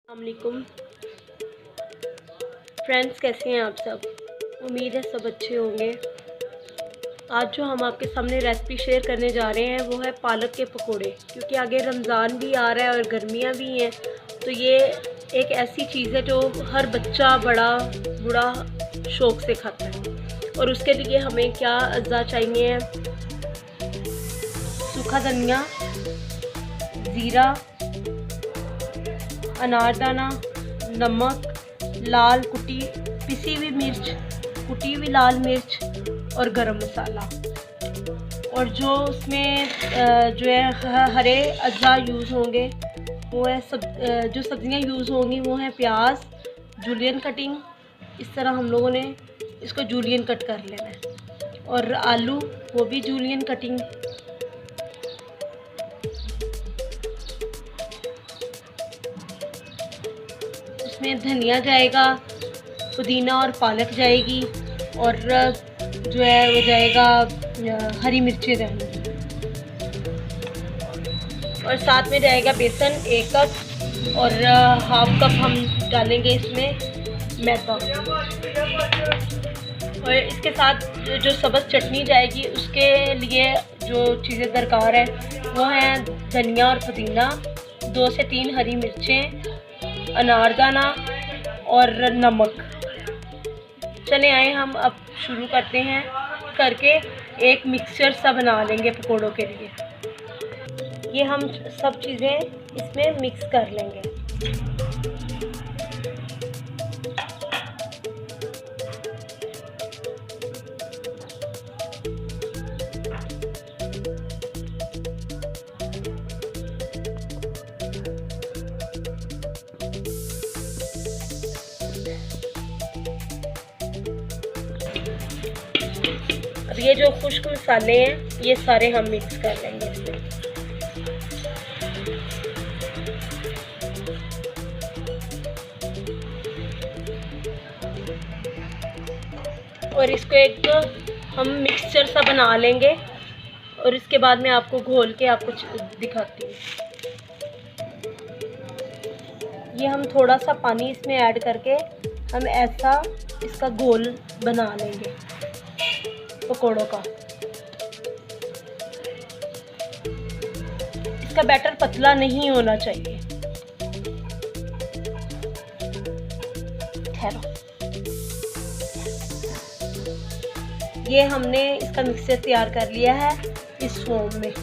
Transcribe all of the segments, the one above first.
अस्सलामुअलैकुम फ्रेंड्स, कैसे हैं आप सब। उम्मीद है सब अच्छे होंगे। आज जो हम आपके सामने रेसिपी शेयर करने जा रहे हैं वो है पालक के पकोड़े। क्योंकि आगे रमज़ान भी आ रहा है और गर्मियाँ भी हैं, तो ये एक ऐसी चीज़ है जो हर बच्चा बड़ा बूढ़ा शौक़ से खाता है। और उसके लिए हमें क्या अज्जा चाहिए? सूखा धनिया, ज़ीरा, अनारदाना, नमक, लाल पिसी हुई मिर्च, कुटी हुई लाल मिर्च और गरम मसाला। और जो उसमें जो है हरे अज्जा यूज़ होंगे वो है जो सब्ज़ियाँ यूज़ होंगी वो हैं प्याज जूलियन कटिंग। इस तरह हम लोगों ने इसको जूलियन कट कर लेना है। और आलू वो भी जूलियन कटिंग। इसमें धनिया जाएगा, पुदीना और पालक जाएगी, और जो है वो जाएगा हरी मिर्चें जाएंगी, और साथ में जाएगा बेसन 1 कप, और हाफ कप हम डालेंगे इसमें मैदा। और इसके साथ जो सब्ज़ चटनी जाएगी उसके लिए जो चीज़ें दरकार है वो हैं धनिया और पुदीना, 2 से 3 हरी मिर्चें, अनारदाना और नमक। चले आए हम अब शुरू करते हैं करके एक मिक्सचर सा बना लेंगे पकोड़ों के लिए। ये हम सब चीज़ें इसमें मिक्स कर लेंगे। अब ये जो खुश्क मसाले हैं ये सारे हम मिक्स कर लेंगे इसमें। और इसको एक हम मिक्सचर सा बना लेंगे, और इसके बाद मैं आपको घोल के आपको दिखाती हूँ। ये हम थोड़ा सा पानी इसमें ऐड करके हम ऐसा इसका घोल बना लेंगे पकोड़ों का। इसका बैटर पतला नहीं होना चाहिए। ठहरो, ये हमने इसका मिक्सचर तैयार कर लिया है इस फॉर्म में।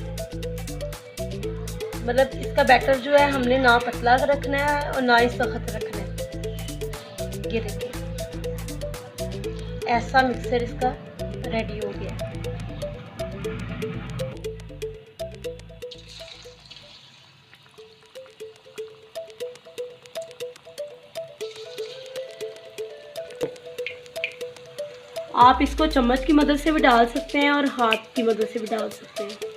मतलब इसका बैटर जो है हमने ना पतला रखना है और ना ही सख्त रखना है। ये देखिए ऐसा मिक्सचर इसका रेडी हो गया। आप इसको चम्मच की मदद से भी डाल सकते हैं और हाथ की मदद से भी डाल सकते हैं।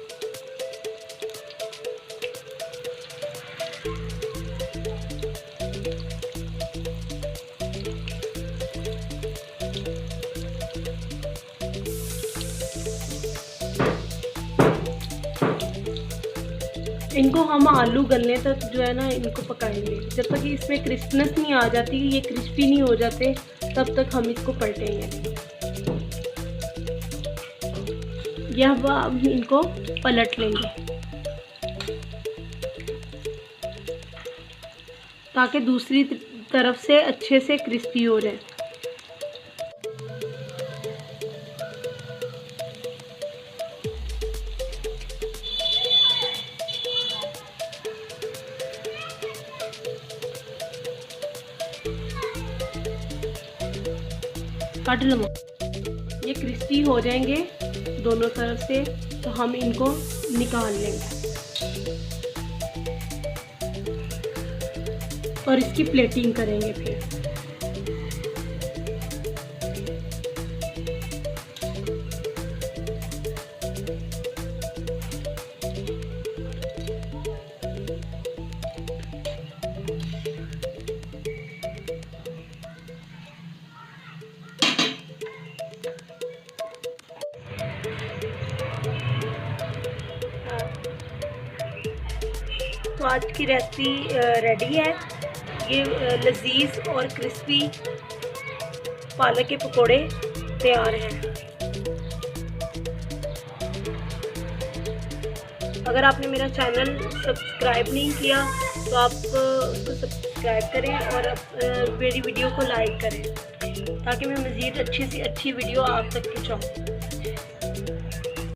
इनको हम आलू गलने तक जो है ना इनको पकाएंगे। जब तक कि इसमें क्रिस्पनेस नहीं आ जाती, ये क्रिस्पी नहीं हो जाते, तब तक हम इसको पलटेंगे। यह हम इनको पलट लेंगे ताकि दूसरी तरफ से अच्छे से क्रिस्पी हो जाए। काट लो, ये क्रिस्पी हो जाएंगे दोनों तरफ से, तो हम इनको निकाल लेंगे और इसकी प्लेटिंग करेंगे फिर। तो आज की रेसिपी रेडी है। ये लजीज और क्रिस्पी पालक के पकोड़े तैयार हैं। अगर आपने मेरा चैनल सब्सक्राइब नहीं किया तो आप उसको सब्सक्राइब करें और मेरी वीडियो को लाइक करें ताकि मैं मज़ीद अच्छी से अच्छी वीडियो आप तक पहुँचाऊँ।